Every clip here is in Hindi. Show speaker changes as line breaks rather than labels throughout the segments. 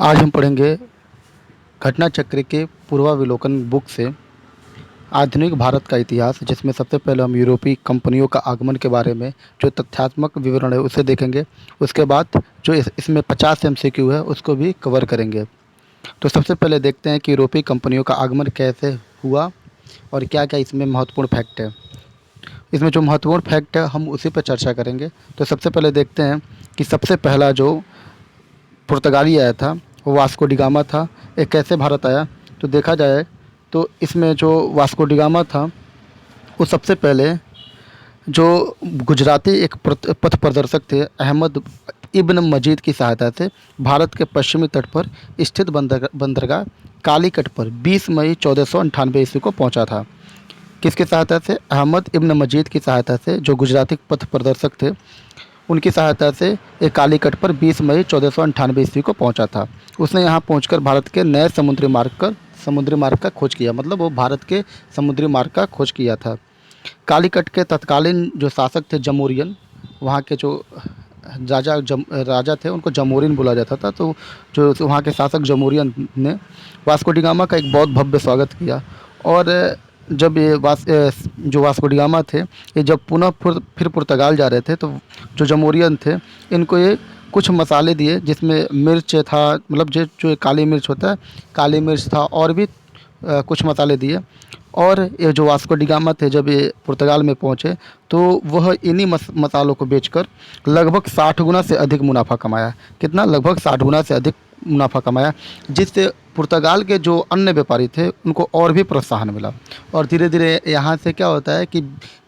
आज हम पढ़ेंगे घटना चक्र के पूर्वावलोकन बुक से आधुनिक भारत का इतिहास, जिसमें सबसे पहले हम यूरोपीय कंपनियों का आगमन के बारे में जो तथ्यात्मक विवरण है उसे देखेंगे। उसके बाद जो इसमें 50 एमसीक्यू है उसको भी कवर करेंगे। तो सबसे पहले देखते हैं कि यूरोपीय कंपनियों का आगमन कैसे हुआ और क्या क्या इसमें महत्वपूर्ण फैक्ट है। इसमें जो महत्वपूर्ण फैक्ट है हम उसी पर चर्चा करेंगे। तो सबसे पहले देखते हैं कि सबसे पहला जो पुर्तगाली आया था वो वास्को डी गामा था। ये कैसे भारत आया, तो देखा जाए तो इसमें जो वास्को डी गामा था वो सबसे पहले जो गुजराती एक पथ प्रदर्शक थे अहमद इब्न मजीद की सहायता से भारत के पश्चिमी तट पर स्थित बंदरगाह कालीकट पर 20 मई 1498 ईस्वी को पहुंचा था। किसकी सहायता से? अहमद इब्न मजीद की सहायता से, जो गुजराती पथ प्रदर्शक थे उनकी सहायता से एक कालीकट पर 20 मई 1498 ईस्वी को पहुंचा था। उसने यहां पहुंचकर भारत के नए समुद्री मार्ग का खोज किया, मतलब वो भारत के समुद्री मार्ग का खोज किया था। कालीकट के तत्कालीन जो शासक थे जमोरियन, वहाँ के जो राजा थे उनको जमोरियन बोला जाता था। तो जो वहाँ के शासक जमोरियन ने वास्को डी गामा का एक बहुत भव्य स्वागत किया। और जब ये जो वास्को डी गामा थे ये जब पुनः फिर पुर्तगाल जा रहे थे तो जो जमोरियन थे इनको ये कुछ मसाले दिए, जिसमें मिर्च था, मतलब जो काली मिर्च होता है, काली मिर्च था और भी कुछ मसाले दिए। और ये जो वास्को डी गामा थे जब ये पुर्तगाल में पहुँचे तो वह इन्हीं मसालों को बेचकर लगभग 60 गुना से अधिक मुनाफा कमाया। कितना? लगभग 60 गुना से अधिक मुनाफा कमाया, जिससे पुर्तगाल के जो अन्य व्यापारी थे उनको और भी प्रोत्साहन मिला। और धीरे धीरे यहाँ से क्या होता है कि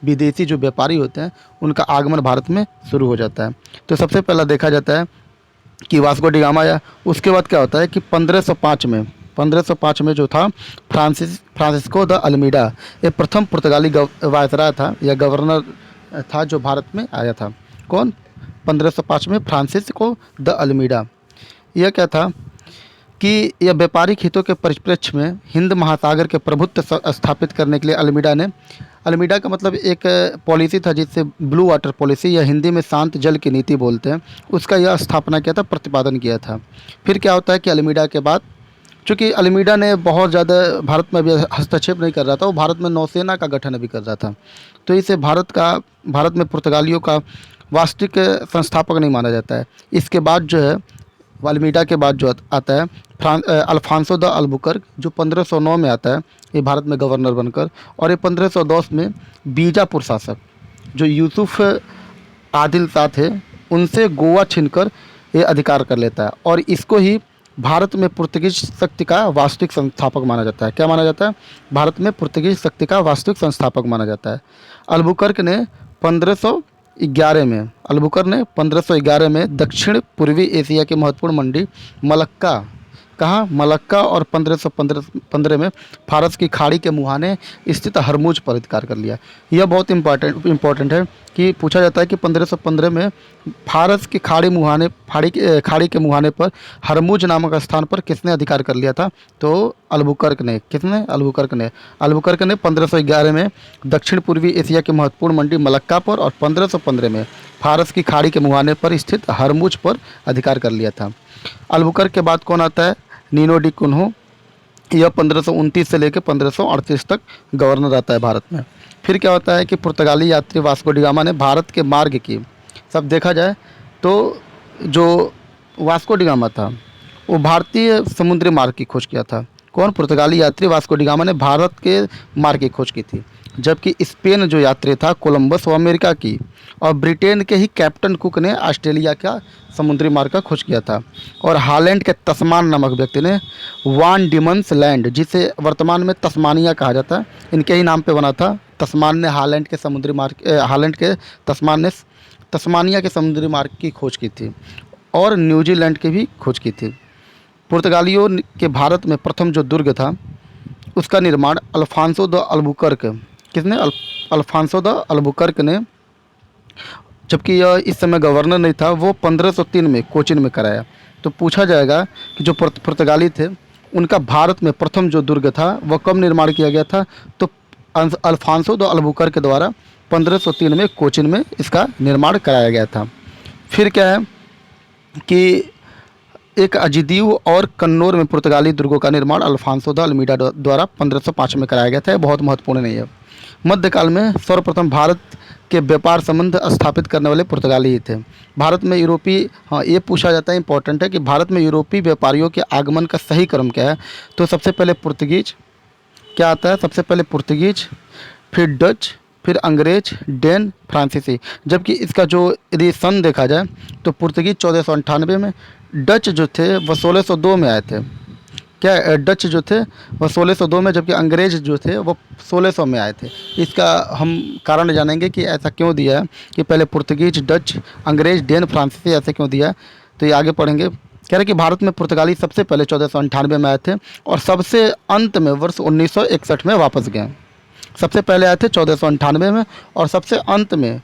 विदेशी जो व्यापारी होते हैं उनका आगमन भारत में शुरू हो जाता है। तो सबसे पहला देखा जाता है कि वास्को डी गामा आया। उसके बाद क्या होता है कि 1505 में जो था फ्रांसिस्को द अल्मीडा, ये प्रथम पुर्तगाली वायसराय था या गवर्नर था जो भारत में आया था। कौन? 1505 में फ्रांसिस्को द अल्मीडा। यह क्या था कि यह व्यापारिक हितों के परिप्रेक्ष्य में हिंद महासागर के प्रभुत्व स्थापित करने के लिए अल्मीडा का मतलब एक पॉलिसी था जिससे ब्लू वाटर पॉलिसी या हिंदी में शांत जल की नीति बोलते हैं, उसका यह स्थापना किया था, प्रतिपादन किया था। फिर क्या होता है कि अल्मीडा के बाद, चूँकि अल्मीडा ने बहुत ज़्यादा भारत में अभी हस्तक्षेप नहीं कर रहा था, वो भारत में नौसेना का गठन अभी कर रहा था, तो इसे भारत में पुर्तगालियों का वास्तविक संस्थापक नहीं माना जाता है। इसके बाद जो है अल्मीडा के बाद जो आता है अल्फांसो द अल्बुकर्क, जो 1509 में आता है ये भारत में गवर्नर बनकर। और ये 1510 में बीजापुर शासक जो यूसुफ आदिल शाह थे उनसे गोवा छीनकर ये अधिकार कर लेता है, और इसको ही भारत में पुर्तगीज शक्ति का वास्तविक संस्थापक माना जाता है। क्या माना जाता है? भारत में पुर्तगीज शक्ति का वास्तविक संस्थापक माना जाता है। अल्बुकर्क ने 1511 में दक्षिण पूर्वी एशिया की महत्वपूर्ण मंडी मलक्का, कहाँ? मलक्का, और 1515 में फारस की खाड़ी के मुहाने स्थित हरमुज पर अधिकार कर लिया। यह बहुत इम्पोर्टेंट है कि पूछा जाता है कि 1515 में फारस की खाड़ी के मुहाने पर हरमुज नामक स्थान पर किसने अधिकार कर लिया था? तो अल्बुकर्क ने। किसने? अल्बुकर्क ने 1511 में दक्षिण पूर्वी एशिया की महत्वपूर्ण मंडी मलक्का पर और 1515 में फारस की खाड़ी के मुहाने पर स्थित हरमुज पर अधिकार कर लिया था। अल्बुकर्क के बाद कौन आता है? Nuno da Cunha. यह 1529 से लेकर 1538 तक गवर्नर आता है भारत में। फिर क्या होता है कि पुर्तगाली यात्री वास्को डी गामा ने भारत के मार्ग की, सब देखा जाए तो जो वास्को डी गामा था वो भारतीय समुद्री मार्ग की खोज किया था। कौन? पुर्तगाली यात्री वास्को डी गामा ने भारत के मार्ग की खोज की थी। जबकि स्पेन जो यात्री था कोलंबस, वो अमेरिका की, और ब्रिटेन के ही कैप्टन कुक ने ऑस्ट्रेलिया का समुद्री मार्ग का खोज किया था। और हालैंड के तस्मान नामक व्यक्ति ने वान डीमन्स लैंड, जिसे वर्तमान में तस्मानिया कहा जाता है, इनके ही नाम पे बना था। तस्मान ने हालैंड के तस्मान ने तस्मानिया के समुद्री मार्ग की खोज की थी और न्यूजीलैंड की भी खोज की थी। पुर्तगालियों के भारत में प्रथम जो दुर्ग था उसका निर्माण अल्फांसो द अल्बुकर्क, किसने? अल्फांसो द अल्बुकर्क ने, जबकि यह इस समय गवर्नर नहीं था, वो 1503 में कोचिन में कराया। तो पूछा जाएगा कि जो पुर्तगाली थे उनका भारत में प्रथम जो दुर्ग था वह कब निर्माण किया गया था? तो अल्फांसो द अल्बुकर्क के द्वारा 1503 में कोचिन में इसका निर्माण कराया गया था। फिर क्या है कि एक अजीदीव और कन्नौर में पुर्तगाली दुर्गों का निर्माण अल्फांसो द अल्मीडा द्वारा 1505 में कराया गया था। यह बहुत महत्वपूर्ण नहीं है। मध्यकाल में सर्वप्रथम भारत के व्यापार संबंध स्थापित करने वाले पुर्तगाली ही थे। भारत में यूरोपीय, हाँ ये पूछा जाता है, इंपॉर्टेंट है कि भारत में यूरोपीय व्यापारियों के आगमन का सही क्रम क्या है। तो सबसे पहले पुर्तगीज क्या आता है, सबसे पहले पुर्तगीज, फिर डच, फिर अंग्रेज, डेन, फ्रांसीसी। जबकि इसका जो यदि सन देखा जाए तो पुर्तगीज 1498 में, डच जो थे वह 1602 में आए थे। क्या डच जो थे वह 1602 में, जबकि अंग्रेज जो थे वो 1600 में आए थे। इसका हम कारण जानेंगे कि ऐसा क्यों दिया है कि पहले पुर्तगीज, डच, अंग्रेज, डेन, फ्रांसीसी ऐसे क्यों दिया है। तो ये आगे पढ़ेंगे। कह रहे कि भारत में पुर्तगाली सबसे पहले 1498 में आए थे और सबसे अंत में वर्ष 1961 में वापस गए। सबसे पहले आए थे 1498 में और सबसे अंत में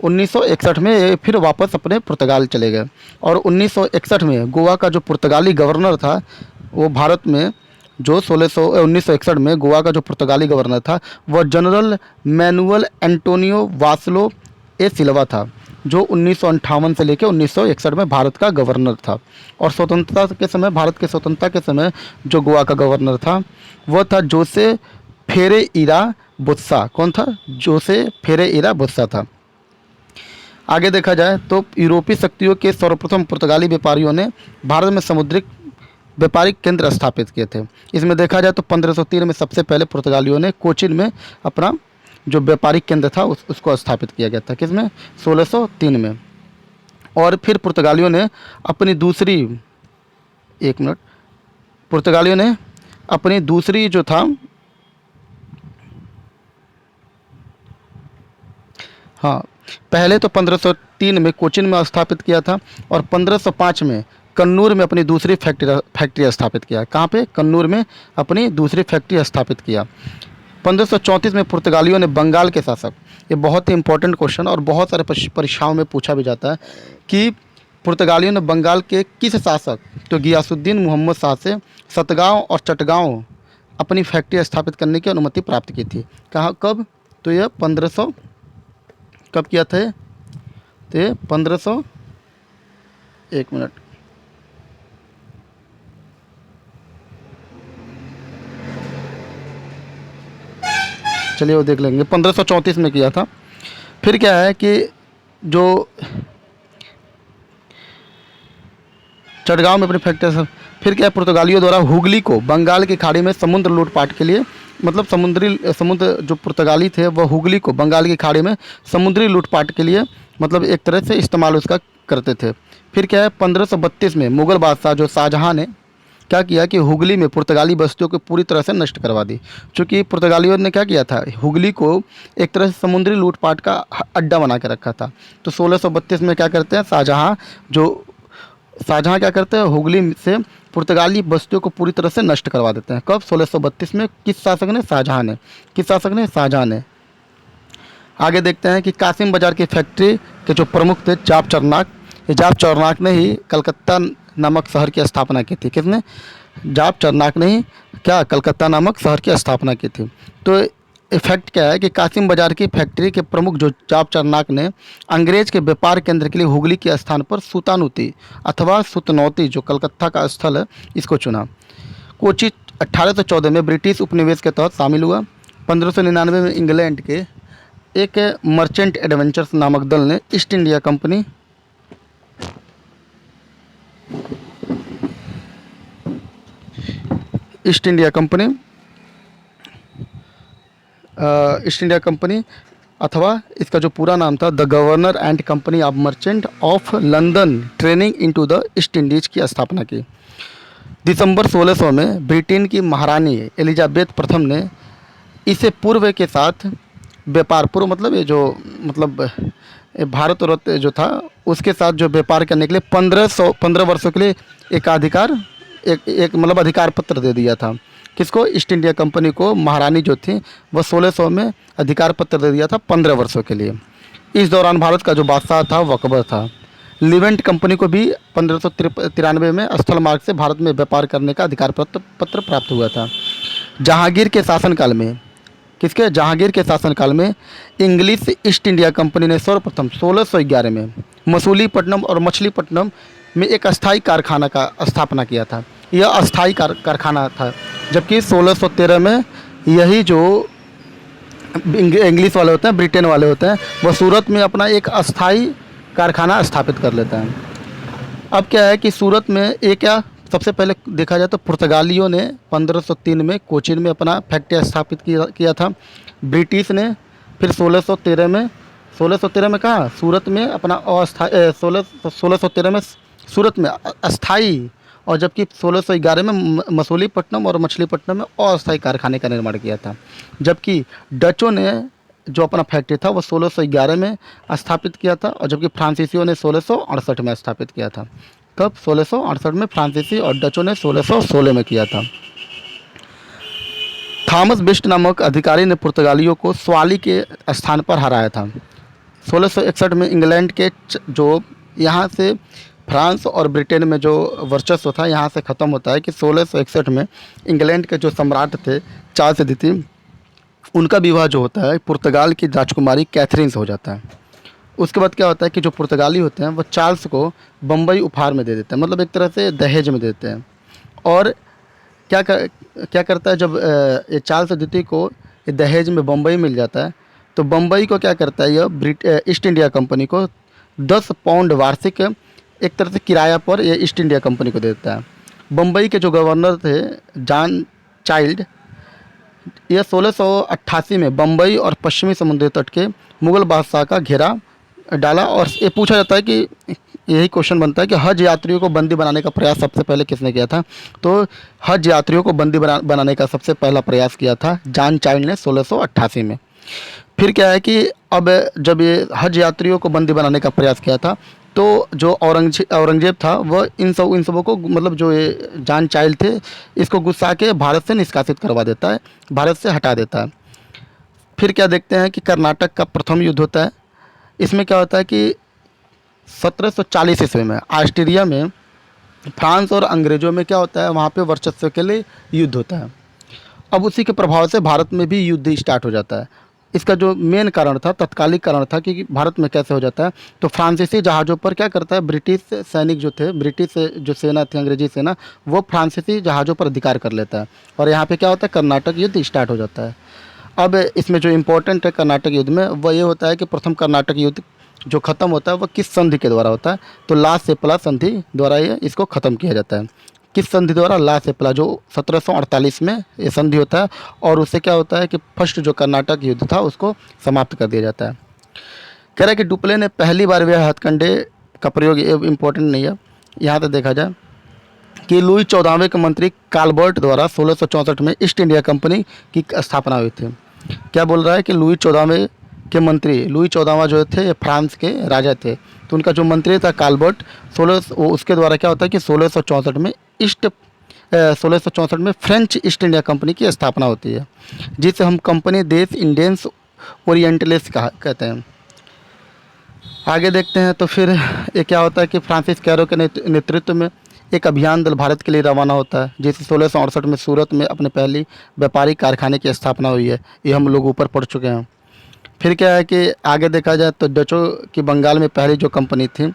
1961 में ये फिर वापस अपने पुर्तगाल चले गए। और 1961 में गोवा का जो पुर्तगाली गवर्नर था वो भारत में जो 1961 में गोवा का जो पुर्तगाली गवर्नर था वह जनरल मैनुअल एंटोनियो वासलो ए सिल्वा था, जो 1958 से लेकर 1961 में भारत का गवर्नर था। और स्वतंत्रता के समय, भारत के स्वतंत्रता के समय जो गोवा का गवर्नर था वह था जोसे फेरेइरा बुस्सा। कौन था? जोसे फेरेइरा बुस्सा था। आगे देखा जाए तो यूरोपीय शक्तियों के सर्वप्रथम पुर्तगाली व्यापारियों ने भारत में समुद्री व्यापारिक केंद्र स्थापित किए थे। इसमें देखा जाए तो 1503 में सबसे पहले पुर्तगालियों ने कोचिन में अपना जो व्यापारिक केंद्र था उसको स्थापित किया गया था। किसमें? 1603 में। और फिर पुर्तगालियों ने अपनी दूसरी, एक मिनट, पुर्तगालियों ने अपनी दूसरी जो था, हाँ, पहले तो 1503 में कोचिन में स्थापित किया था और 1505 में कन्नूर में अपनी दूसरी फैक्ट्री स्थापित किया। कहाँ पे? कन्नूर में अपनी दूसरी फैक्ट्री स्थापित किया। 1534 में पुर्तगालियों ने बंगाल के शासक, ये बहुत ही इंपॉर्टेंट क्वेश्चन और बहुत सारे परीक्षाओं में पूछा भी जाता है कि पुर्तगालियों ने बंगाल के किस शासक, तो गियासुद्दीन मोहम्मद शाह से सतगांव और चटगांव अपनी फैक्ट्री स्थापित करने की अनुमति प्राप्त की थी। कहाँ, कब? तो यह 1500, कब किया था? तो ये 1500, एक मिनट, चलिए वो देख लेंगे। 1534 में किया था। फिर क्या है कि जो चटगांव में अपनी फैक्ट्री, फिर क्या है, पुर्तगालियों द्वारा हुगली को बंगाल की खाड़ी में समुद्र लूटपाट के लिए, मतलब समुद्र जो पुर्तगाली थे वह हुगली को बंगाल की खाड़ी में समुद्री लूटपाट के लिए मतलब एक तरह से इस्तेमाल उसका करते थे। फिर क्या है, 1532 में मुग़ल बादशाह जो शाहजहाँ ने क्या किया कि हुगली में पुर्तगाली बस्तियों को पूरी तरह से नष्ट करवा दी। चूँकि पुर्तगालियों ने क्या किया था, हुगली को एक तरह से समुद्री लूटपाट का अड्डा बना के रखा था। तो 1632 में क्या करते हैं, शाहजहाँ क्या करते हैं, हुगली से पुर्तगाली बस्तियों को पूरी तरह से नष्ट करवा देते हैं। कब? 1632 में। किस शासक ने? शाहजहाँ ने। किस शासक ने? शाहजहाँ ने। आगे देखते हैं कि कासिम बाजार की फैक्ट्री के जो प्रमुख थे जाप चरनाक, ये जाप चरनाक ने ही कलकत्ता नामक शहर की स्थापना की थी। किसने? जाप चरनाक ने ही क्या कलकत्ता नामक शहर की स्थापना की थी। तो इफेक्ट क्या है कि कासिम बाजार की फैक्ट्री के प्रमुख जो जाप चरनाक ने अंग्रेज के व्यापार केंद्र के लिए हुगली के स्थान पर सुतानुती अथवा सुतनौती जो कलकत्ता का स्थल है इसको चुना। कोची 1814 में ब्रिटिश उपनिवेश के तहत शामिल हुआ। 1599 में इंग्लैंड के एक मर्चेंट एडवेंचर्स नामक दल ने east India company east India company अथवा इसका जो पूरा नाम था the governor and company of merchant of London training into the east Indies की स्थापना की। दिसंबर 1600 में ब्रिटेन की महारानी एलिजाबेथ प्रथम ने इसे पूर्व के साथ व्यापार, पूर्व मतलब ये जो मतलब भारत और जो था उसके साथ जो व्यापार करने के लिए 15 वर्षों के लिए एकाधिकार एक मतलब अधिकार पत्र दे दिया था। किसको? ईस्ट इंडिया कंपनी को। महारानी जो थी वह 1600 में अधिकार पत्र दे दिया था 15 वर्षों के लिए। इस दौरान भारत का जो बादशाह था वह अकबर था। लिवेंट कंपनी को भी 1593 में स्थल मार्ग से भारत में व्यापार करने का अधिकार पत्र प्राप्त हुआ था। जहांगीर के शासनकाल में, किसके? जहांगीर के शासनकाल में इंग्लिश ईस्ट इंडिया कंपनी ने सर्वप्रथम 1611 में मसूलीपट्टनम और मछलीपट्टनम में एक अस्थायी कारखाना का स्थापना किया था। यह अस्थायी कारखाना था, जबकि 1613 में यही जो इंग्लिश वाले होते हैं, ब्रिटेन वाले होते हैं, वो सूरत में अपना एक अस्थायी कारखाना स्थापित कर लेते हैं। अब क्या है कि सूरत में एक क्या, सबसे पहले देखा जाए तो पुर्तगालियों ने 1503 में कोचीन में अपना फैक्ट्री स्थापित किया था। ब्रिटिश ने फिर 1613 में कहा सूरत में अपना अस्थायी, 1613 में सूरत में अस्थाई, और जबकि 1611 में मसूलीपट्टनम और मछलीपट्टनम में अस्थायी कारखाने का निर्माण किया था। जबकि डचों ने जो अपना फैक्ट्री था वो 1611 में स्थापित किया था, और जबकि फ्रांसीसियों ने 1668 में स्थापित किया था। कब? 1668 में फ्रांसीसी, और डचों ने 1616 में किया था। थॉमस बिस्ट नामक अधिकारी ने पुर्तगालियों को स्वाली के स्थान पर हराया था। 1661 में इंग्लैंड के जो यहाँ से फ्रांस और ब्रिटेन में जो वर्चस्व था यहाँ से ख़त्म होता है कि 1661 में इंग्लैंड के जो सम्राट थे चार्ल्स द्वितीय, उनका विवाह जो होता है पुर्तगाल की राजकुमारी कैथरीन से हो जाता है। उसके बाद क्या होता है कि जो पुर्तगाली होते हैं वो चार्ल्स को बम्बई उपहार में दे देते हैं, मतलब एक तरह से दहेज में देते हैं। और क्या करता है, जब ये चार्ल्स द्वितीय को ये दहेज में बम्बई मिल जाता है, तो बम्बई को क्या करता है, यह ईस्ट इंडिया कंपनी को 10 पाउंड वार्षिक एक तरह से किराया पर ये ईस्ट इंडिया कंपनी को दे देता है। बम्बई के जो गवर्नर थे जॉन चाइल्ड, यह 1688 में बम्बई और पश्चिमी समुद्री तट के मुग़ल बादशाह का घेरा डाला। और ये पूछा जाता है कि यही क्वेश्चन बनता है कि हज यात्रियों को बंदी बनाने का प्रयास सबसे पहले किसने किया था? तो हज यात्रियों को बंदी बनाने का सबसे पहला प्रयास किया था जॉन चाइल्ड ने 1688 में। फिर क्या है कि अब जब ये हज यात्रियों को बंदी बनाने का प्रयास किया था, तो जो औरंगजेब था वह इन सबों को, मतलब जो ये जॉन चाइल्ड थे, इसको गुस्सा के भारत से निष्कासित करवा देता है, भारत से हटा देता है। फिर क्या देखते हैं कि कर्नाटक का प्रथम युद्ध होता है। इसमें क्या होता है कि 1740 ईस्वी में ऑस्ट्रिया में फ्रांस और अंग्रेज़ों में क्या होता है, वहाँ पे वर्चस्व के लिए युद्ध होता है। अब उसी के प्रभाव से भारत में भी युद्ध स्टार्ट हो जाता है। इसका जो मेन कारण था, तत्कालिक कारण था कि भारत में कैसे हो जाता है, तो फ्रांसीसी जहाज़ों पर क्या करता है, ब्रिटिश सैनिक जो थे, ब्रिटिश जो सेना थी, अंग्रेजी सेना, वो फ्रांसीसी जहाज़ों पर अधिकार कर लेता है, और यहाँ पे क्या होता है, कर्नाटक युद्ध स्टार्ट हो जाता है। अब इसमें जो इम्पोर्टेंट है कर्नाटक युद्ध में, वह ये होता है कि प्रथम कर्नाटक युद्ध जो ख़त्म होता है वह किस संधि के द्वारा होता है? तो ला सेपला संधि द्वारा ये इसको ख़त्म किया जाता है। किस संधि द्वारा? ला सेपला, जो 1748 में ये संधि होता है, और उससे क्या होता है कि फर्स्ट जो कर्नाटक युद्ध था उसको समाप्त कर दिया जाता है। कह रहा है कि डुप्ले ने पहली बार वह हथकंडे का प्रयोग, ये इम्पोर्टेंट नहीं है, यहाँ पर देखा जाए कि लुई 14वें के मंत्री काल्बर्ट द्वारा 1664 में ईस्ट इंडिया कंपनी की स्थापना हुई थी। क्या बोल रहा है कि लुई 14वें के मंत्री, लुई 14वां जो थे ये फ्रांस के राजा थे, तो उनका जो मंत्री था काल्बर्ट, उसके द्वारा क्या होता है कि 1664 में फ्रेंच ईस्ट इंडिया कंपनी की स्थापना होती है, जिसे हम कंपनी देश इंडियंस ओरिएंटलिस कहते हैं। आगे देखते हैं तो फिर ये क्या होता है कि फ्रांसिस कैरो के नेतृत्व में एक अभियान दल भारत के लिए रवाना होता है, जिसे 1668 में सूरत में अपने पहली व्यापारिक कारखाने की स्थापना हुई है। ये हम लोग ऊपर पढ़ चुके हैं। फिर क्या है कि आगे देखा जाए तो डचों की बंगाल में पहली जो कंपनी थी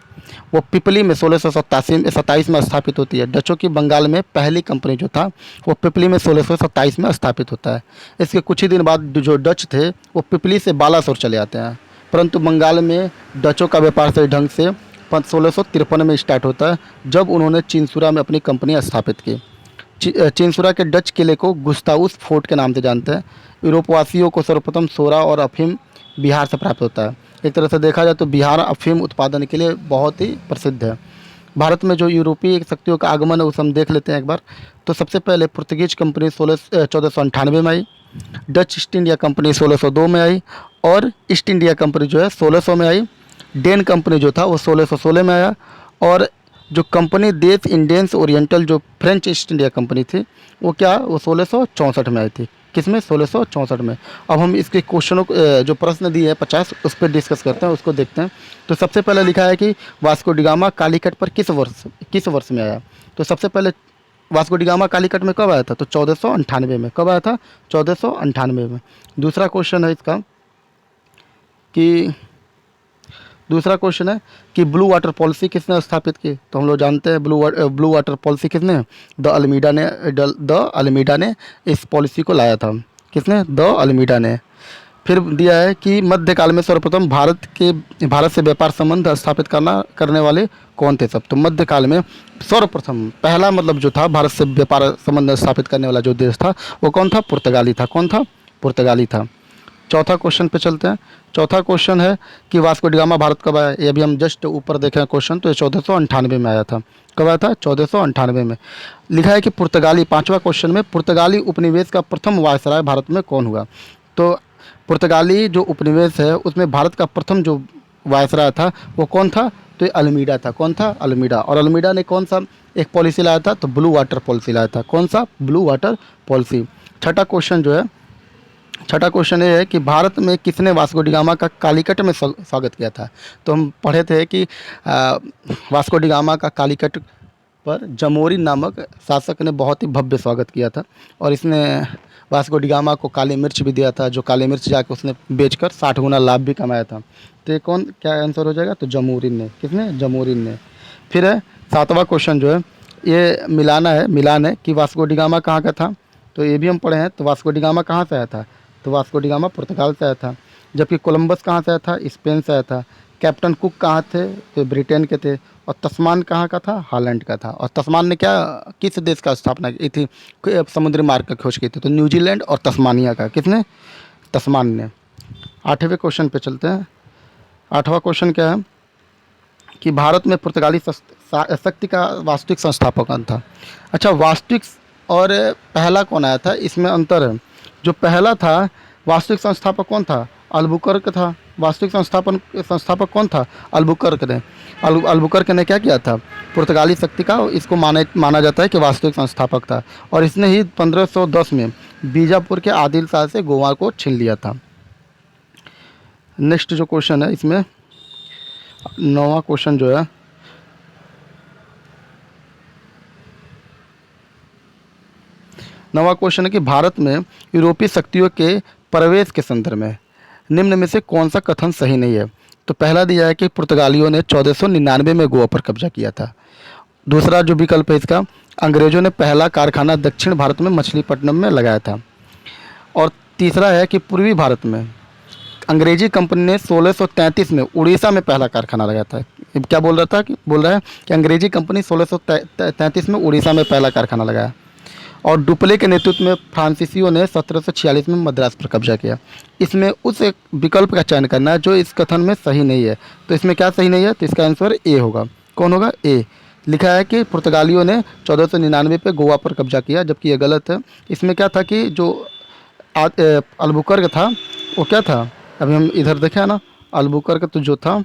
वो पिपली में 1627 में स्थापित होती है। डचों की बंगाल में पहली कंपनी जो था वो पिपली में 1627 में स्थापित होता है। इसके कुछ ही दिन बाद जो डच थे वो पिपली से बालासोर चले आते हैं, परंतु बंगाल में डचों का व्यापार सही ढंग से 1653 में स्टार्ट होता है, जब उन्होंने चिंसुरा में अपनी कंपनी स्थापित की। चिंसुरा के डच किले को गुस्ताउस फोर्ट के नाम से जानते हैं। यूरोपवासियों को सर्वप्रथम सोरा और अफीम बिहार से प्राप्त होता है। एक तरह से देखा जाए तो बिहार अफीम उत्पादन के लिए बहुत ही प्रसिद्ध है। भारत में जो यूरोपीय शक्तियों का आगमन है उसे हम देख लेते हैं एक बार। तो सबसे पहले पुर्तगीज कंपनी 1498 में आई, डच ईस्ट इंडिया कंपनी 1602 में आई, और ईस्ट इंडिया कंपनी जो है 1600 में आई। डेन कंपनी जो था वो 1616 में आया, और जो कंपनी देश इंडियंस ओरिएंटल जो फ्रेंच ईस्ट इंडिया कंपनी थी वो 1664 में आई थी। किसमें? 1664 में। अब हम इसके क्वेश्चनों जो प्रश्न दिए हैं 50 उस पर डिस्कस करते हैं, उसको देखते हैं। तो सबसे पहले लिखा है कि वास्को डिगामा कालीकट पर किस वर्ष में आया? तो सबसे पहले वास्को डिगामा कालीकट में कब आया था? तो 1498 में। कब आया था? 1498 में। दूसरा क्वेश्चन है इसका कि दूसरा क्वेश्चन है कि ब्लू वाटर पॉलिसी किसने स्थापित की? तो हम लोग जानते हैं ब्लू वाटर पॉलिसी किसने, द अल्मीडा ने इस पॉलिसी को लाया था। किसने? द अल्मीडा ने। फिर दिया है कि मध्यकाल में सर्वप्रथम भारत से व्यापार संबंध स्थापित करने वाले कौन थे सब? तो मध्यकाल में सर्वप्रथम पहला मतलब जो था भारत से व्यापार संबंध स्थापित करने वाला जो देश था वो कौन था? पुर्तगाली था। कौन था? पुर्तगाली था। चौथा क्वेश्चन पे चलते हैं। चौथा क्वेश्चन है कि वास्को डी गामा भारत कब आया? ये अभी हम जस्ट ऊपर देखें क्वेश्चन, तो ये 1498 में आया था। कब आया था? 1498 में। लिखा है कि पुर्तगाली, पांचवा क्वेश्चन में, पुर्तगाली उपनिवेश का प्रथम वायसराय भारत में कौन हुआ? तो पुर्तगाली जो उपनिवेश है उसमें भारत का प्रथम जो वायसराय था वो कौन था? तो ये अल्मीडा था। कौन था? अल्मीडा। और अल्मीडा ने कौन सा एक पॉलिसी लाया था? तो ब्लू वाटर पॉलिसी लाया था। कौन सा? Blue water policy. छठा क्वेश्चन जो है, छठा क्वेश्चन ये है कि भारत में किसने वास्को डी गामा का कालीकट में स्वागत किया था? तो हम पढ़े थे कि वास्को डी गामा का कालीकट पर जमोरिन नामक शासक ने बहुत ही भव्य स्वागत किया था और इसने वास्को डी गामा को काली मिर्च भी दिया था, जो काली मिर्च जाकर उसने बेचकर 60 गुना लाभ भी कमाया था। तो ये कौन, क्या आंसर हो जाएगा? तो जमोरिन ने। किसने? जमोरिन ने। फिर है सातवां क्वेश्चन जो है, ये मिलान है कि वास्को डी गामा कहाँ का था? तो ये भी हम पढ़े हैं। तो वास्को डी गामा कहाँ से आया था? तो वास्को डी गामा पुर्तगाल से आया था। जबकि कोलंबस कहाँ से आया था? स्पेन से आया था। कैप्टन कुक कहाँ थे? तो ब्रिटेन के थे। और तस्मान कहाँ का था? हॉलैंड का था। और तस्मान ने क्या, किस देश का स्थापना की थी? समुद्री मार्ग का खोज की थी। तो न्यूजीलैंड और तस्मानिया का। किसने? तस्मान ने। आठवें क्वेश्चन पे चलते हैं। आठवां क्वेश्चन क्या है कि भारत में पुर्तगाली शक्ति का वास्तविक संस्थापक कौन था? अच्छा, वास्तविक और पहला कौन आया था, इसमें अंतर है। जो पहला था वास्तविक संस्थापक कौन था? अल्बुकर्क था। वास्तविक संस्थापक कौन था? अल्बुकर्क ने। अल्बुकर्क ने क्या किया था? पुर्तगाली शक्ति का इसको माना जाता है कि वास्तविक संस्थापक था। और इसने ही 1510 में बीजापुर के आदिल शाह से गोवा को छीन लिया था। नेक्स्ट जो क्वेश्चन है इसमें, नौवां क्वेश्चन जो है, नवा क्वेश्चन है कि भारत में यूरोपीय शक्तियों के प्रवेश के संदर्भ में निम्न में से कौन सा कथन सही नहीं है? तो पहला दिया है कि पुर्तगालियों ने 1499 में गोवा पर कब्जा किया था। दूसरा जो विकल्प है इसका, अंग्रेजों ने पहला कारखाना दक्षिण भारत में मछलीपट्टनम में लगाया था। और तीसरा है कि पूर्वी भारत में अंग्रेजी कंपनी ने 1633 में उड़ीसा में पहला कारखाना लगाया था। क्या बोल रहा है कि अंग्रेजी कंपनी 1633 में उड़ीसा में पहला कारखाना लगाया। और डुप्ले के नेतृत्व में फ्रांसीसियों ने 1746 में मद्रास पर कब्जा किया। इसमें उस एक विकल्प का चयन करना है जो इस कथन में सही नहीं है। तो इसमें क्या सही नहीं है? तो इसका आंसर ए होगा। कौन होगा? ए। लिखा है कि पुर्तगालियों ने 1499 पे गोवा पर कब्जा किया, जबकि ये गलत है। इसमें क्या था कि जो अल्बुकर्क था वो क्या था, अभी हम इधर देखें ना, अल्बुकर्क तो जो था,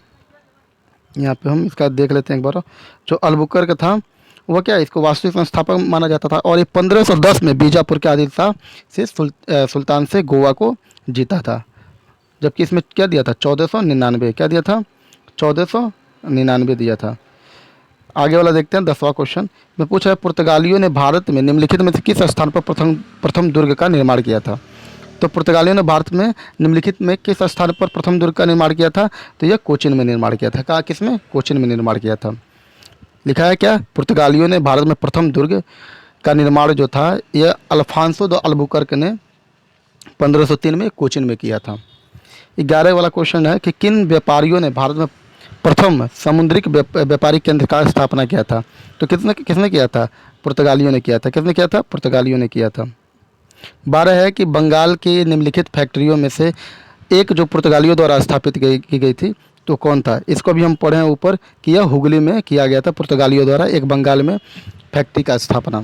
यहाँ पे हम इसका देख लेते हैं एक बार। जो अल्बुकर्क था वो क्या, इसको वास्तविक संस्थापक माना जाता था। और ये 1510 में बीजापुर के आदिल शाह से सुल्तान से गोवा को जीता था। जबकि इसमें क्या दिया था? 1499। क्या दिया था? 1499 दिया था। आगे वाला देखते हैं, 10वां क्वेश्चन में पूछा है पुर्तगालियों ने भारत में निम्नलिखित में से किस स्थान पर प्रथम दुर्ग का निर्माण किया था? तो पुर्तगालियों ने भारत में निम्नलिखित में किस स्थान पर प्रथम दुर्ग का निर्माण किया था? तो यह कोचिन में निर्माण किया था। कहा? किसमें? कोचिन में निर्माण किया था। लिखा है क्या, पुर्तगालियों ने भारत में प्रथम दुर्ग का निर्माण जो था यह अल्फांसो द अल्बुकर्क ने 1503 में कोचिन में किया था। 11 वाला क्वेश्चन है कि किन व्यापारियों ने भारत में प्रथम समुद्रिक व्यापारी केंद्र का स्थापना किया था? तो किसने किया था? पुर्तगालियों ने किया था। किसने किया था? पुर्तगालियों ने किया था। 12 है कि बंगाल की निम्नलिखित फैक्ट्रियों में से एक जो पुर्तगालियों द्वारा स्थापित की गई थी तो कौन था? इसको भी हम पढ़े हैं ऊपर कि यह हुगली में किया गया था पुर्तगालियों द्वारा एक बंगाल में फैक्ट्री का स्थापना।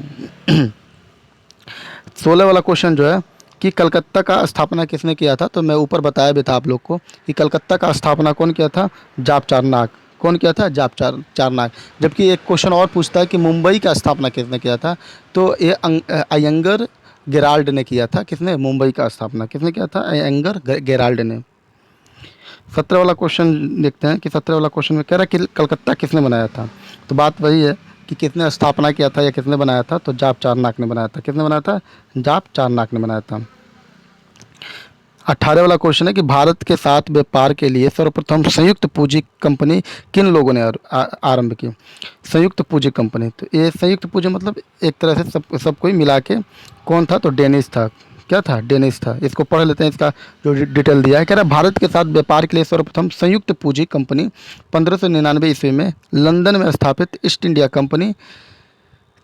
16 वाला क्वेश्चन जो है कि कलकत्ता का स्थापना किसने किया था? तो मैं ऊपर बताया भी था आप लोग को कि कलकत्ता का स्थापना कौन किया था? जाप चारनाक। कौन किया था? जाप चारनाक। जबकि एक क्वेश्चन और पूछता है कि मुंबई का स्थापना किसने किया था? तो ये अयंगर गेराल्ड ने किया था। किसने? मुंबई का स्थापना किसने किया था? अयंगर गेराल्ड ने। 17 वाला क्वेश्चन देखते हैं कि 17 वाला क्वेश्चन में कह रहा है कि कलकत्ता किसने बनाया था? तो बात वही है कि किसने स्थापना किया था या किसने बनाया था? तो जाप चारनाक ने बनाया था। किसने बनाया था? जाप चारनाक ने बनाया था। 18 वाला क्वेश्चन है कि भारत के साथ व्यापार के लिए सर्वप्रथम संयुक्त पूंजी कंपनी किन लोगों ने आरंभ की। संयुक्त पूंजी कंपनी, तो ये संयुक्त पूंजी मतलब एक तरह से सब कोई मिला के कौन था, तो डेनिस था। क्या था, डेनिस था। इसको पढ़ लेते हैं, इसका जो डिटेल दिया है। कह रहा है भारत के साथ व्यापार के लिए सर्वप्रथम संयुक्त पूंजी कंपनी 1599 ईस्वी में लंदन में स्थापित ईस्ट इंडिया कंपनी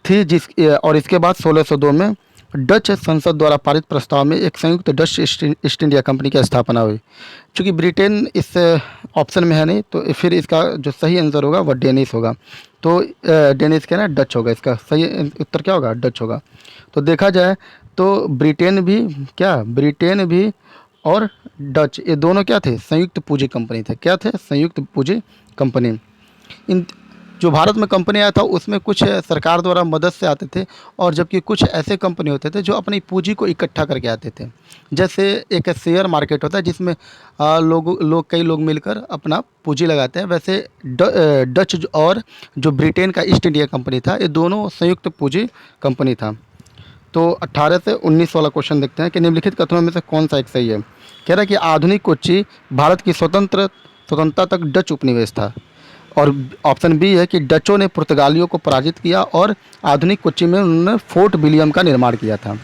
थी, और इसके बाद 1602 में डच संसद द्वारा पारित प्रस्ताव में एक संयुक्त डच ईस्ट इंडिया कंपनी की स्थापना हुई। चूँकि ब्रिटेन इस ऑप्शन में है नहीं, तो फिर इसका जो सही आंसर होगा वह डेनिस होगा। तो डेनिस क्या ना, डच होगा। इसका सही उत्तर क्या होगा, डच होगा। तो देखा जाए तो ब्रिटेन भी क्या, ब्रिटेन भी और डच, ये दोनों क्या थे, संयुक्त पूंजी कंपनी थे। क्या थे, संयुक्त पूंजी कंपनी। इन जो भारत में कंपनी आया था उसमें कुछ सरकार द्वारा मदद से आते थे, और जबकि कुछ ऐसे कंपनी होते थे जो अपनी पूंजी को इकट्ठा करके आते थे। जैसे एक शेयर मार्केट होता है जिसमें कई लोग मिलकर अपना पूंजी लगाते हैं, वैसे डच और जो ब्रिटेन का ईस्ट इंडिया कंपनी था, ये दोनों संयुक्त पूंजी कंपनी था। तो 18 से 19 वाला क्वेश्चन देखते हैं कि निम्नलिखित कथनों में से कौन सा एक सही है। कह रहा है कि आधुनिक कोच्चि भारत की स्वतंत्रता तक डच उपनिवेश था। और ऑप्शन बी है कि डचों ने पुर्तगालियों को पराजित किया और आधुनिक कोच्चि में उन्होंने फोर्ट विलियम का निर्माण किया था।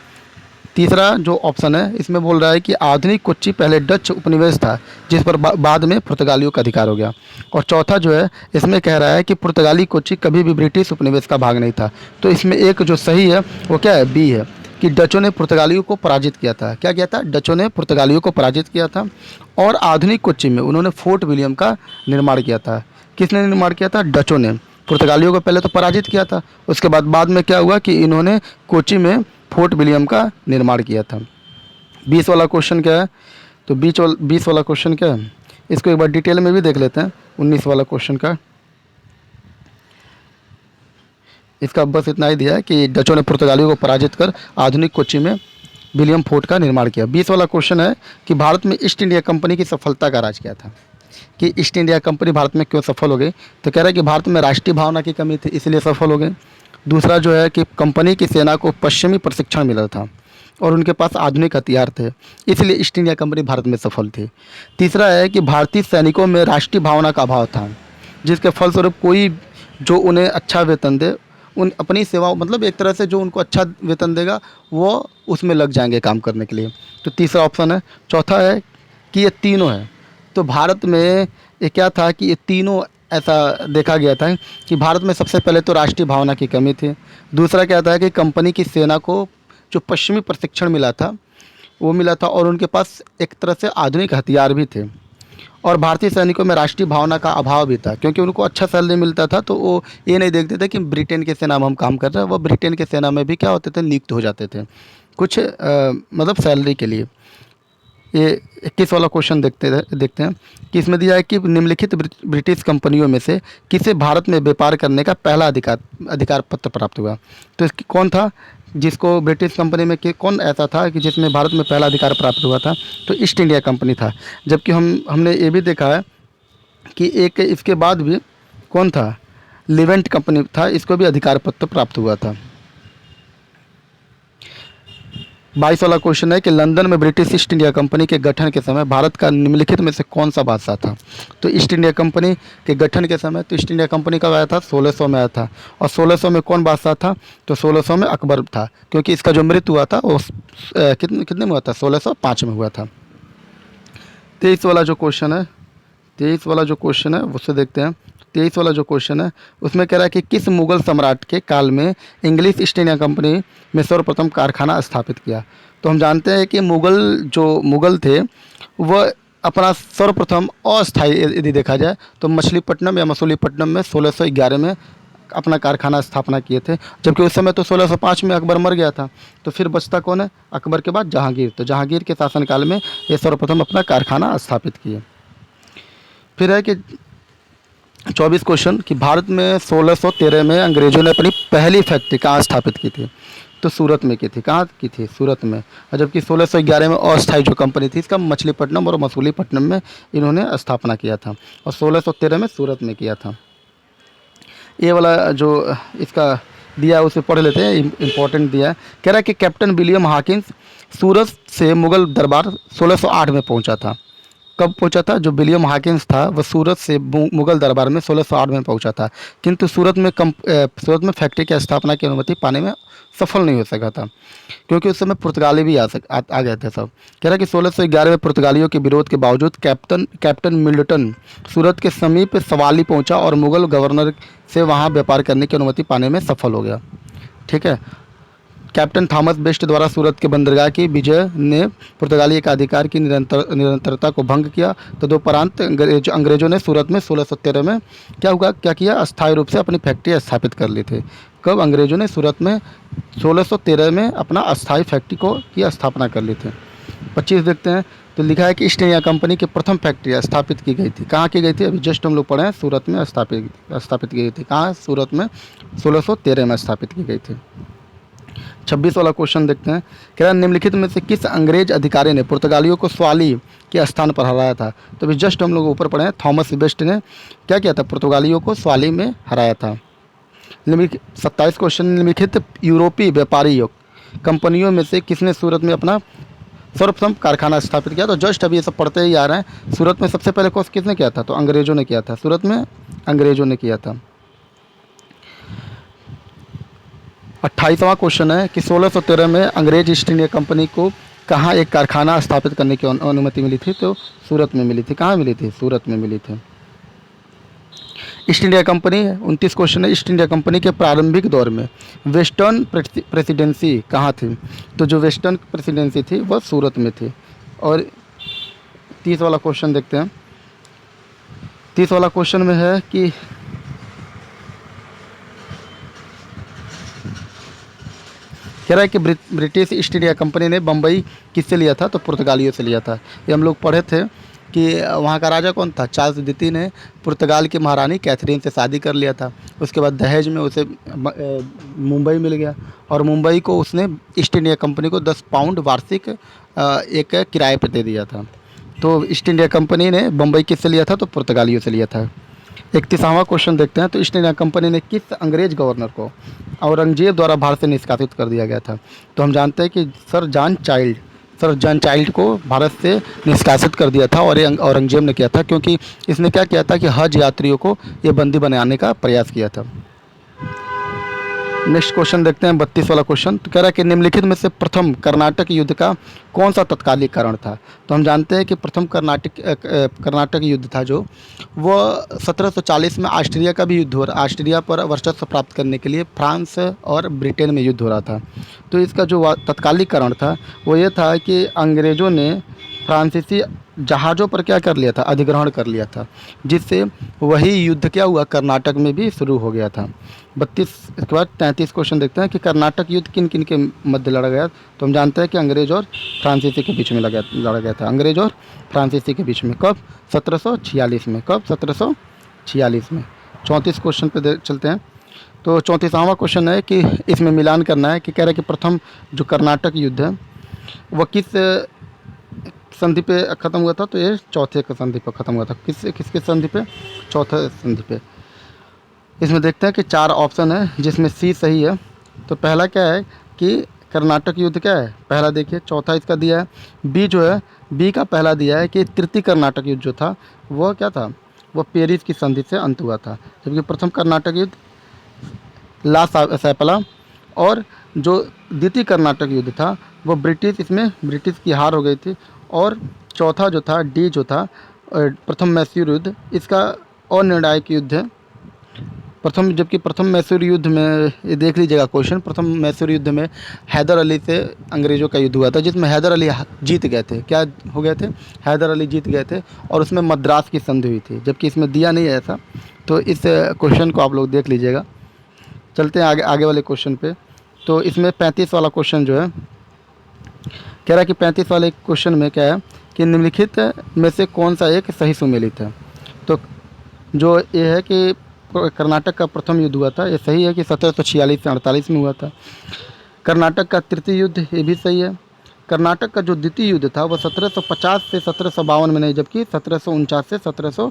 तीसरा जो ऑप्शन है इसमें बोल रहा है कि आधुनिक कोच्चि पहले डच उपनिवेश था, जिस पर बाद में पुर्तगालियों का अधिकार हो गया। और चौथा जो है इसमें कह रहा है कि पुर्तगाली कोच्चि कभी भी ब्रिटिश उपनिवेश का भाग नहीं था। तो इसमें एक जो सही है वो क्या है, बी है, कि डचों ने पुर्तगालियों को पराजित किया था। क्या किया था, डचों ने पुर्तगालियों को पराजित किया था, और आधुनिक कोच्चि में उन्होंने फोर्ट विलियम का निर्माण किया था। किसने निर्माण किया था, डचों ने। पुर्तगालियों को पहले तो पराजित किया था, उसके बाद में क्या हुआ कि इन्होंने कोच्चि में फोर्ट विलियम का निर्माण किया था। 20 वाला क्वेश्चन क्या है, तो 20 वाला क्वेश्चन क्या है, इसको एक बार डिटेल में भी देख लेते हैं। 19 वाला क्वेश्चन का इसका बस इतना ही दिया है कि डचों ने पुर्तगालियों को पराजित कर आधुनिक कोच्चि में विलियम फोर्ट का निर्माण किया। 20 वाला क्वेश्चन है कि भारत में ईस्ट इंडिया कंपनी की सफलता का राज क्या था। कि ईस्ट इंडिया कंपनी भारत में क्यों सफल हो गई, तो कह रहा है कि भारत में राष्ट्रीय भावना की कमी थी, इसलिए सफल हो गई। दूसरा जो है कि कंपनी की सेना को पश्चिमी प्रशिक्षण मिला था और उनके पास आधुनिक हथियार थे, इसलिए ईस्ट इंडिया कंपनी भारत में सफल थी। तीसरा है कि भारतीय सैनिकों में राष्ट्रीय भावना का अभाव था, जिसके फलस्वरूप कोई जो उन्हें अच्छा वेतन दे, उन अपनी सेवा मतलब एक तरह से जो उनको अच्छा वेतन देगा वो उसमें लग जाएंगे काम करने के लिए। तो तीसरा ऑप्शन है। चौथा है कि ये तीनों है। तो भारत में ये क्या था कि ये तीनों ऐसा देखा गया था कि भारत में सबसे पहले तो राष्ट्रीय भावना की कमी थी। दूसरा क्या था कि कंपनी की सेना को जो पश्चिमी प्रशिक्षण मिला था वो मिला था, और उनके पास एक तरह से आधुनिक हथियार भी थे। और भारतीय सैनिकों में राष्ट्रीय भावना का अभाव भी था, क्योंकि उनको अच्छा सैलरी मिलता था, तो वो ये नहीं देखते थे कि ब्रिटेन की सेना में हम काम कर रहे हैं। वो ब्रिटेन की सेना में भी क्या होते थे, नियुक्त हो जाते थे कुछ मतलब सैलरी के लिए। ये 21 वाला क्वेश्चन देखते हैं कि इसमें दिया है कि निम्नलिखित ब्रिटिश कंपनियों में से किसे भारत में व्यापार करने का पहला अधिकार पत्र प्राप्त हुआ। तो इसकी कौन था, जिसको ब्रिटिश कंपनी में कौन ऐसा था कि जिसमें भारत में पहला अधिकार प्राप्त हुआ था, तो ईस्ट इंडिया कंपनी था। जबकि हमने ये भी देखा है कि एक इसके बाद भी कौन था, लिवेंट कंपनी था, इसको भी अधिकार पत्र प्राप्त हुआ था। 22 वाला क्वेश्चन है कि लंदन में ब्रिटिश ईस्ट इंडिया कंपनी के गठन के समय भारत का निम्नलिखित में से कौन सा बादशाह था। तो ईस्ट इंडिया कंपनी के गठन के समय तो ईस्ट इंडिया कंपनी कब आया था, 1600 में आया था। और 1600 में कौन बादशाह था, तो 1600 में अकबर था, क्योंकि इसका जो मृत्यु हुआ था वो कितने में हुआ था, 1605 में हुआ था। 23 वाला जो क्वेश्चन है, 23 वाला जो क्वेश्चन है उससे देखते हैं। 23 वाला जो क्वेश्चन है उसमें कह रहा है कि किस मुगल सम्राट के काल में इंग्लिश ईस्ट इंडिया कंपनी में सर्वप्रथम कारखाना स्थापित किया। तो हम जानते हैं कि मुगल थे वह अपना सर्वप्रथम अस्थायी यदि देखा जाए तो मछलीपट्टनम या मसूलीपट्टनम में 1611 में अपना कारखाना स्थापना किए थे। जबकि उस समय तो 1605 में अकबर मर गया था, तो फिर बचता कौन है, अकबर के बाद जहांगीर। तो जहांगीर के शासनकाल में ये सर्वप्रथम अपना कारखाना स्थापित किए। फिर है कि 24 क्वेश्चन कि भारत में 1613 में अंग्रेजों ने अपनी पहली फैक्ट्री कहाँ स्थापित की थी। तो सूरत में की थी। कहाँ की थी, सूरत में। और जबकि 1611 में अस्थायी जो कंपनी थी इसका मछलीपट्टनम और मसूलीपट्टनम में इन्होंने स्थापना किया था, और 1613 में सूरत में किया था। ये वाला जो इसका दिया है उसे पढ़ लेते हैं, इम्पोर्टेंट दिया है। कह रहा है कि कैप्टन विलियम हॉकिंस सूरत से मुगल दरबार 1608 में पहुंचा था। कब पहुंचा था? जो विलियम हॉकिंस था वह सूरत से मुगल दरबार में 1608 में पहुंचा था, किंतु सूरत में फैक्ट्री की स्थापना की अनुमति पाने में सफल नहीं हो सका था, क्योंकि उस समय पुर्तगाली भी आ गए थे सब। कह रहा है कि 1611 में पुर्तगालियों के विरोध के बावजूद कैप्टन मिल्टन सूरत के समीप सवाली पहुंचा और मुगल गवर्नर से वहां व्यापार करने की अनुमति पाने में सफल हो गया। ठीक है। कैप्टन थॉमस बेस्ट द्वारा सूरत के बंदरगाह की विजय ने पुर्तगाली एकाधिकार की निरंतरता को भंग किया। तदुपरांत अंग्रेजों ने सूरत में 1613 में क्या किया? अस्थायी रूप से अपनी फैक्ट्री स्थापित कर ली थी। कब? अंग्रेजों ने सूरत में 1613 में अपना अस्थायी फैक्ट्री की स्थापना कर ली थी। 25 देखते हैं। तो लिखा है कि ईस्ट इंडिया कंपनी की प्रथम फैक्ट्री स्थापित की गई थी। कहाँ की गई थी? अभी जस्ट हम लोग पढ़े हैं, सूरत में स्थापित की गई थी। कहाँ? सूरत में 1613 में स्थापित की गई थी। 26 वाला क्वेश्चन देखते हैं। कह रहा है निम्नलिखित में से किस अंग्रेज अधिकारी ने पुर्तगालियों को स्वाली के स्थान पर हराया था? तो अभी जस्ट हम लोग ऊपर पढ़े हैं, थॉमस बेस्ट ने क्या किया था? पुर्तगालियों को स्वाली में हराया था। 27 क्वेश्चन। निम्नलिखित यूरोपीय व्यापारी कंपनियों में से किसने सूरत में अपना सर्वप्रथम कारखाना स्थापित किया? तो जस्ट अभी ये सब पढ़ते ही आ रहे हैं। सूरत में सबसे पहले कोर्स किसने किया था? तो अंग्रेजों ने किया था। सूरत में अंग्रेजों ने किया था। 28वां क्वेश्चन है कि 1613 में अंग्रेज ईस्ट इंडिया कंपनी को कहाँ एक कारखाना स्थापित करने की अनुमति मिली थी? तो सूरत में मिली थी। कहाँ मिली थी? सूरत में मिली थी। ईस्ट इंडिया कंपनी 29 क्वेश्चन है। ईस्ट इंडिया कंपनी के प्रारंभिक दौर में वेस्टर्न प्रेसिडेंसी कहाँ थी? तो जो वेस्टर्न प्रेसिडेंसी थी वह सूरत में थी। और 30 वाला क्वेश्चन देखते हैं। 30 वाला क्वेश्चन में है कि कह रहा है कि ब्रिटिश ईस्ट इंडिया कंपनी ने बम्बई किससे लिया था? तो पुर्तगालियों से लिया था। ये हम लोग पढ़े थे कि वहाँ का राजा कौन था? चार्ल्स द्वितीय ने पुर्तगाल की महारानी कैथरीन से शादी कर लिया था। उसके बाद दहेज में उसे मुंबई मिल गया और मुंबई को उसने ईस्ट इंडिया कंपनी को 10 पाउंड वार्षिक एक किराए पर दे दिया था। तो ईस्ट इंडिया कंपनी ने बम्बई किससे लिया था? तो पुर्तगालियों से लिया था। 31वां क्वेश्चन देखते हैं। तो ईस्ट इंडिया कंपनी ने किस अंग्रेज गवर्नर को औरंगजेब द्वारा भारत से निष्कासित कर दिया गया था? तो हम जानते हैं कि सर जॉन चाइल्ड को भारत से निष्कासित कर दिया था और ये औरंगजेब ने किया था, क्योंकि इसने क्या किया था कि हज यात्रियों को ये बंदी बनाने का प्रयास किया था। नेक्स्ट क्वेश्चन देखते हैं, 32 वाला क्वेश्चन। तो कह रहा है कि निम्नलिखित में से प्रथम कर्नाटक युद्ध का कौन सा तत्कालिक कारण था? तो हम जानते हैं कि प्रथम कर्नाटक युद्ध था जो वह 1740 में ऑस्ट्रिया का भी युद्ध हो रहा, ऑस्ट्रिया पर वर्चस्व प्राप्त करने के लिए फ्रांस और ब्रिटेन में युद्ध हो रहा था। तो इसका जो तत्कालिक कारण था वो ये था कि अंग्रेज़ों ने फ्रांसीसी जहाज़ों पर क्या कर लिया था? अधिग्रहण कर लिया था, जिससे वही युद्ध क्या हुआ? कर्नाटक में भी शुरू हो गया था। 32 के बाद 33 क्वेश्चन देखते हैं कि कर्नाटक युद्ध किन किन के मध्य लड़ा गया? तो हम जानते हैं कि अंग्रेज और फ्रांसीसी के बीच में लड़ा गया था। अंग्रेज और फ्रांसीसी के बीच में कब? 1746 में। कब? 1746 में। 34 क्वेश्चन पे चलते हैं। तो 34वां क्वेश्चन है कि इसमें मिलान करना है कि कह रहा है कि प्रथम जो कर्नाटक युद्ध है वह किस संधि पे ख़त्म हुआ था? तो ये चौथे के संधि पे ख़त्म हुआ था। किसके संधि पे? चौथे संधि पे। इसमें देखते हैं कि 4 ऑप्शन है जिसमें सी सही है। तो पहला क्या है कि कर्नाटक युद्ध क्या है? पहला देखिए, चौथा इसका दिया है। बी जो है, बी का पहला दिया है कि तृतीय कर्नाटक युद्ध जो था वह क्या था? वह पेरिस की संधि से अंत हुआ था। जबकि प्रथम कर्नाटक युद्ध ला सैपला और जो द्वितीय कर्नाटक युद्ध था वो इसमें ब्रिटिश की हार हो गई थी। और चौथा जो था, डी जो था, प्रथम मैसूर युद्ध, इसका अनिर्णायक युद्ध है। जबकि प्रथम मैसूर युद्ध में ये देख लीजिएगा क्वेश्चन, प्रथम मैसूर युद्ध में हैदर अली से अंग्रेज़ों का युद्ध हुआ था, जिसमें हैदर अली जीत गए थे। क्या हो गए थे? हैदर अली जीत गए थे और उसमें मद्रास की संधि हुई थी, जबकि इसमें दिया नहीं है ऐसा। तो इस क्वेश्चन को आप लोग देख लीजिएगा। चलते हैं आगे वाले क्वेश्चन पे। तो इसमें 35 वाला क्वेश्चन जो है कह रहा है कि 35 वाले क्वेश्चन में क्या है कि निम्नलिखित में से कौन सा एक सही सुमेलित है? तो जो ये है कि कर्नाटक का प्रथम युद्ध हुआ था, ये सही है कि 1746 से 48 में हुआ था। कर्नाटक का तृतीय युद्ध, ये भी सही है। कर्नाटक का जो द्वितीय युद्ध था वह 1750 से 1752 में नहीं, जबकि 1749 से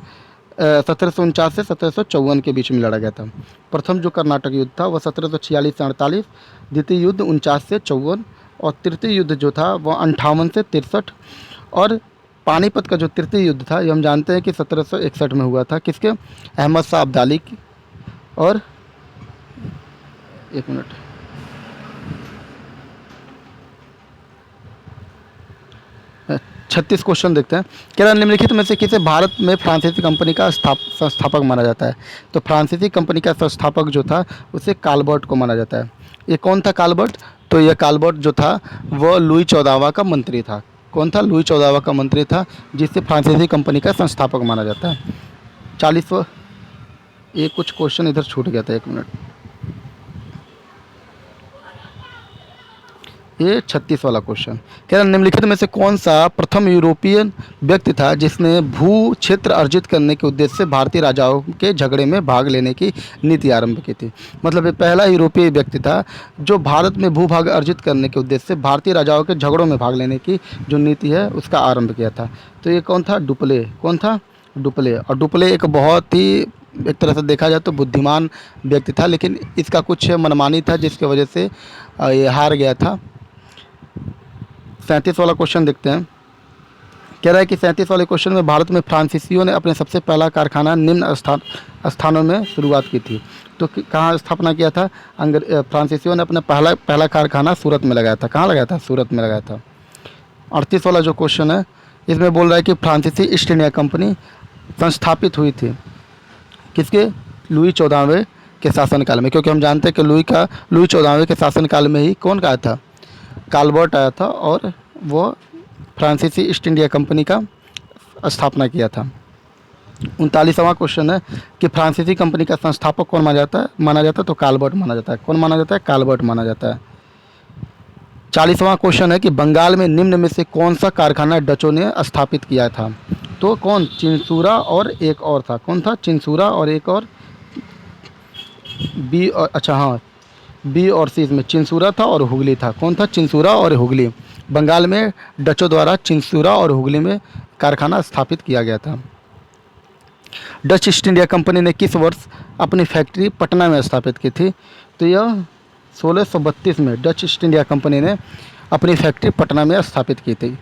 1749 से 1754 के बीच में लड़ा गया था। प्रथम जो कर्नाटक युद्ध था वह 1746 से 48, द्वितीय युद्ध 49 से 54 और तृतीय युद्ध जो था वह 58 से 63। और पानीपत का जो तृतीय युद्ध था ये हम जानते हैं कि 1761 में हुआ था। किसके? अहमद शाह अब्दाली की। और एक मिनट, 36 क्वेश्चन देखते हैं। कह रहा है निम्नलिखित में से किसे भारत में फ्रांसीसी कंपनी का संस्थापक माना जाता है? तो फ्रांसीसी कंपनी का संस्थापक जो था उसे काल्बर्ट को माना जाता है। ये कौन था काल्बर्ट? तो यह काल्बर्ट जो था वह लुई 14वां का मंत्री था। कौन था? लुई 14वां का मंत्री था, जिससे फ्रांसीसी कंपनी का संस्थापक माना जाता है। 40वां, ये कुछ क्वेश्चन इधर छूट गया था, एक मिनट। ये 36 वाला क्वेश्चन कह रहा है निम्नलिखित में से कौन सा प्रथम यूरोपियन व्यक्ति था जिसने भू क्षेत्र अर्जित करने के उद्देश्य से भारतीय राजाओं के झगड़े में भाग लेने की नीति आरंभ की थी? मतलब ये पहला यूरोपीय व्यक्ति था जो भारत में भूभाग अर्जित करने के उद्देश्य से भारतीय राजाओं के झगड़ों में भाग लेने की जो नीति है उसका आरंभ किया था। तो ये कौन था? डुप्ले। कौन था? डुप्ले। और डुप्ले एक बहुत ही, एक तरह से देखा जाए तो बुद्धिमान व्यक्ति था, लेकिन इसका कुछ मनमानी था जिसकी वजह से ये हार गया था। 37 वाला क्वेश्चन देखते हैं। कह रहा है कि 37 वाले क्वेश्चन में भारत में फ्रांसीसियों ने अपने सबसे पहला कारखाना निम्न स्थानों में शुरुआत की थी। तो कहाँ स्थापना किया था? फ्रांसीसियों ने अपना पहला कारखाना सूरत में लगाया था। कहाँ लगाया था? सूरत में लगाया था। 38 वाला जो क्वेश्चन है इसमें बोल रहा है कि फ्रांसीसी ईस्ट इंडिया कंपनी संस्थापित हुई थी किसके? लुई 14वें के शासनकाल में, क्योंकि हम जानते हैं कि लुई 14वें के शासनकाल में ही कौन आया था? काल्बर्ट आया था और वो फ्रांसीसी ईस्ट इंडिया कंपनी का स्थापना किया था। 39वां क्वेश्चन है कि फ्रांसीसी कंपनी का संस्थापक कौन माना जाता है? तो काल्बर्ट माना जाता है। कौन माना जाता है? काल्बर्ट माना जाता है। 40वां क्वेश्चन है कि बंगाल में निम्न में से कौन सा कारखाना डचों ने स्थापित किया था? तो कौन? चिंसूरा और एक और था। कौन था? चिंसूरा और एक और बी और, अच्छा हाँ, बी और सी में चिंसूरा था और हुगली था। कौन था? चिंसूरा और हुगली। बंगाल में डचों द्वारा चिंसूरा और हुगली में कारखाना स्थापित किया गया था। डच ईस्ट इंडिया कंपनी ने किस वर्ष अपनी फैक्ट्री पटना में स्थापित की थी? तो यह 1632 में डच ईस्ट इंडिया कंपनी ने अपनी फैक्ट्री पटना में स्थापित की थी।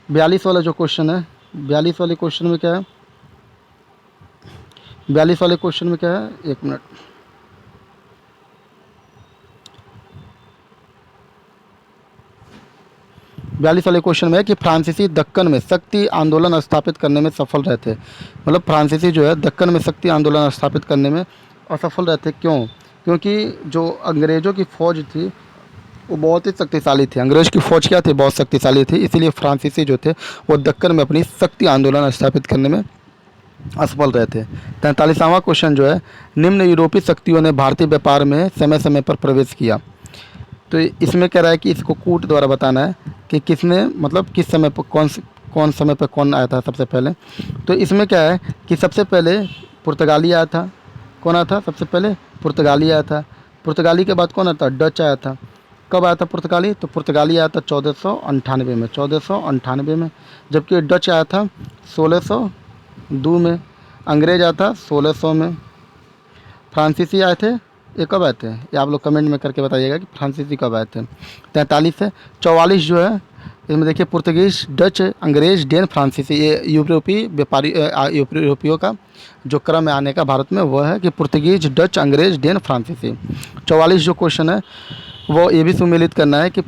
42 वाला जो क्वेश्चन है, 42 वाले क्वेश्चन में क्या है? 42 वाले क्वेश्चन में क्या है? एक मिनट, 42 वाले क्वेश्चन में है कि फ्रांसीसी दक्कन में शक्ति आंदोलन स्थापित करने में सफल रहे थे। मतलब फ्रांसीसी जो है दक्कन में शक्ति आंदोलन स्थापित करने में असफल रहे थे। क्यों? क्योंकि जो अंग्रेज़ों की फ़ौज थी वो बहुत ही शक्तिशाली थी। अंग्रेज़ की फ़ौज क्या थी? बहुत शक्तिशाली थी। इसीलिए फ्रांसीसी जो थे वो दक्कन में अपनी शक्ति आंदोलन स्थापित करने में असफल रहे थे। 43वां क्वेश्चन जो है, निम्न यूरोपीय शक्तियों ने भारतीय व्यापार में समय समय पर प्रवेश किया। तो इसमें कह रहा है कि इसको कूट द्वारा बताना है कि किसने, मतलब किस समय पर कौन समय पर कौन आया था सबसे पहले। तो इसमें क्या है कि सबसे पहले पुर्तगाली आया था। कौन आया था? सबसे पहले पुर्तगाली आया था। पुर्तगाली के बाद कौन आया था? डच आया था। कब आया था पुर्तगाली? तो पुर्तगाली आया था 1498 में, 1498 में। जबकि डच आया था 1602 में। अंग्रेज आया था 1600 में। फ्रांसीसी आए थे, ये कब आए थे? ये आप लोग कमेंट में करके बताइएगा कि फ्रांसीसी कब आए थे। 43 है। 44 जो है इसमें देखिए, पुर्तगीज, डच, अंग्रेज, डेन, फ्रांसीसी, ये यूरोपीय व्यापारी यूरोपियों का जो क्रम में आने का भारत में वह है कि पुर्तगीज, डच, अंग्रेज, डेन, फ्रांसीसी। 44 जो क्वेश्चन है वो ये भी सुमेलित करना है कि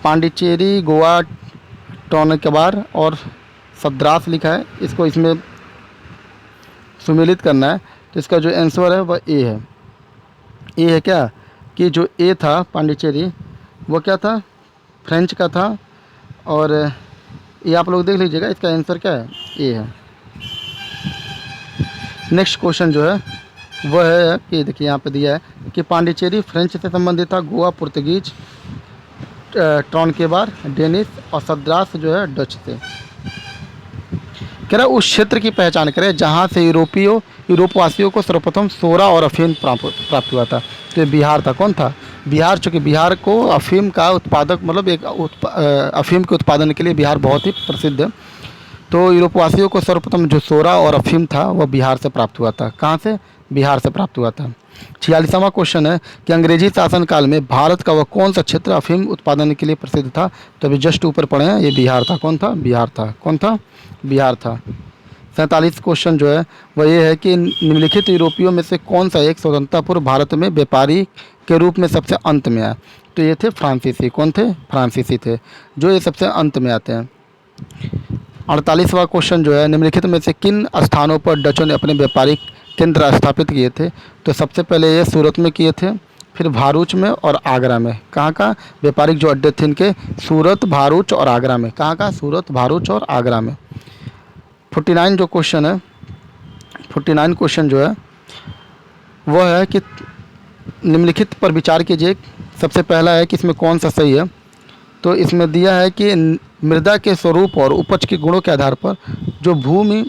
पांडिचेरी, गोवा, टोनकबार और सद्रास लिखा है, इसको इसमें सुमेलित करना है। तो इसका जो आंसर है वह ए है। ए है क्या? कि जो ए था पांडिचेरी वो क्या था? फ्रेंच का था। और ये आप लोग देख लीजिएगा, इसका आंसर क्या है? ए है। नेक्स्ट क्वेश्चन जो है वह है कि देखिए यहाँ पे दिया है कि पांडिचेरी फ्रेंच से संबंधित था, गोवा पुर्तगीज, ट्रॉनकेबार डेनिश और सद्रास जो है डच से। कह रहा उस क्षेत्र की पहचान करें जहाँ से यूरोपवासियों को सर्वप्रथम सोरा और अफीम प्राप्त हुआ था। तो ये बिहार था। कौन था? बिहार। चूँकि बिहार को अफीम का उत्पादक, मतलब एक अफीम के उत्पादन के लिए बिहार बहुत ही प्रसिद्ध है। तो यूरोपवासियों को सर्वप्रथम जो सोरा और अफीम था वह बिहार से प्राप्त हुआ था। कहाँ से? बिहार से प्राप्त हुआ था। 46वां क्वेश्चन है कि अंग्रेजी शासनकाल में भारत का वह कौन सा क्षेत्र अफीम उत्पादन के लिए प्रसिद्ध था? तो अभी जस्ट ऊपर पढ़े हैं, ये बिहार था। कौन था? बिहार था। कौन था? बिहार था। 47 क्वेश्चन जो है वह ये है कि निम्नलिखित यूरोपियों में से कौन सा एक स्वतंत्रता पूर्व भारत में व्यापारी के रूप में सबसे अंत में आया? तो ये थे फ्रांसीसी। कौन थे? फ्रांसीसी थे, जो ये सबसे अंत में आते हैं। 48वां क्वेश्चन जो है निम्नलिखित में से किन स्थानों पर डचों ने अपने व्यापारिक केंद्र स्थापित किए थे? तो सबसे पहले ये सूरत में किए थे, फिर भरूच में और आगरा में। कहाँ का व्यापारिक जो अड्डे थे इनके? सूरत, भरूच और आगरा में। कहाँ का? सूरत, भरूच और आगरा में। 49 जो क्वेश्चन है, 49 क्वेश्चन जो है वह है कि निम्नलिखित पर विचार कीजिए। सबसे पहला है कि इसमें कौन सा सही है? तो इसमें दिया है कि मृदा के स्वरूप और उपज के गुणों के आधार पर जो भूमि,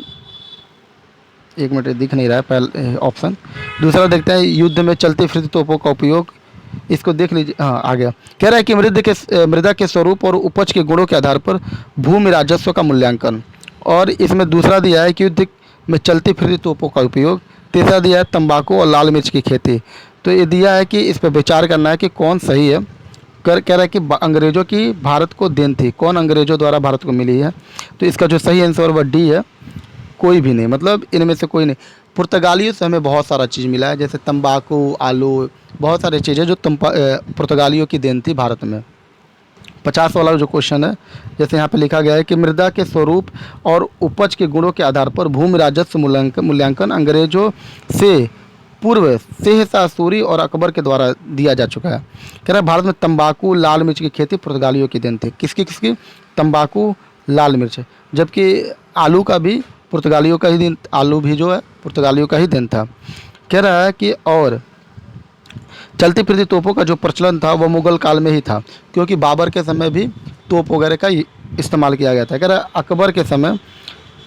एक मिनट दिख नहीं रहा है पहले ऑप्शन। दूसरा देखते हैं, युद्ध में चलती फिरती तोपों का उपयोग। इसको देख लीजिए, हाँ आ गया। कह रहा है कि मृदा के स्वरूप और उपज के गुणों के आधार पर भूमि राजस्व का मूल्यांकन। और इसमें दूसरा दिया है कि युद्ध में चलती फिरती तोपों का उपयोग। तीसरा दिया है तंबाकू और लाल मिर्च की खेती। तो ये दिया है कि इस पर विचार करना है कि कौन सही है। कह रहा है कि अंग्रेज़ों की भारत को देन थी। कौन अंग्रेज़ों द्वारा भारत को मिली है? तो इसका जो सही आंसर वह डी है, कोई भी नहीं, मतलब इनमें से कोई नहीं। पुर्तगालियों से हमें बहुत सारा चीज़ मिला है, जैसे तंबाकू, आलू, बहुत सारी चीज़ें जो पुर्तगालियों की देन थी भारत में। 50 वाला जो क्वेश्चन है, जैसे यहाँ पे लिखा गया है कि मृदा के स्वरूप और उपज के गुणों के आधार पर भूमि राजस्व मूल्यांकन अंग्रेजों से पूर्व शेरशाह सूरी और अकबर के द्वारा दिया जा चुका है। कह रहा है भारत में तंबाकू, लाल मिर्च की खेती पुर्तगालियों की देन थी। किसकी किसकी? तंबाकू, लाल मिर्च। जबकि आलू का भी पुर्तगालियों का ही दिन, आलू भी जो है पुर्तगालियों का ही देन था। कह रहा है कि और चलती फिरती तोपों का जो प्रचलन था वह मुगल काल में ही था, क्योंकि बाबर के समय भी तोप वगैरह का इस्तेमाल किया गया था। कह रहा है अकबर के समय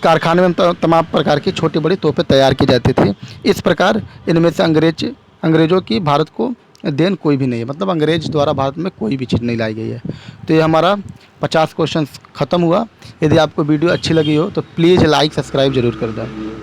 कारखाने में तमाम प्रकार की छोटी बड़ी तोपें तैयार की जाती थी। इस प्रकार इनमें से अंग्रेज़ों की भारत को देन कोई भी नहीं है, मतलब अंग्रेज द्वारा भारत में कोई भी चीज़ नहीं लाई गई है। तो ये हमारा 50 क्वेश्चन ख़त्म हुआ। यदि आपको वीडियो अच्छी लगी हो तो प्लीज़ लाइक सब्सक्राइब ज़रूर कर दें।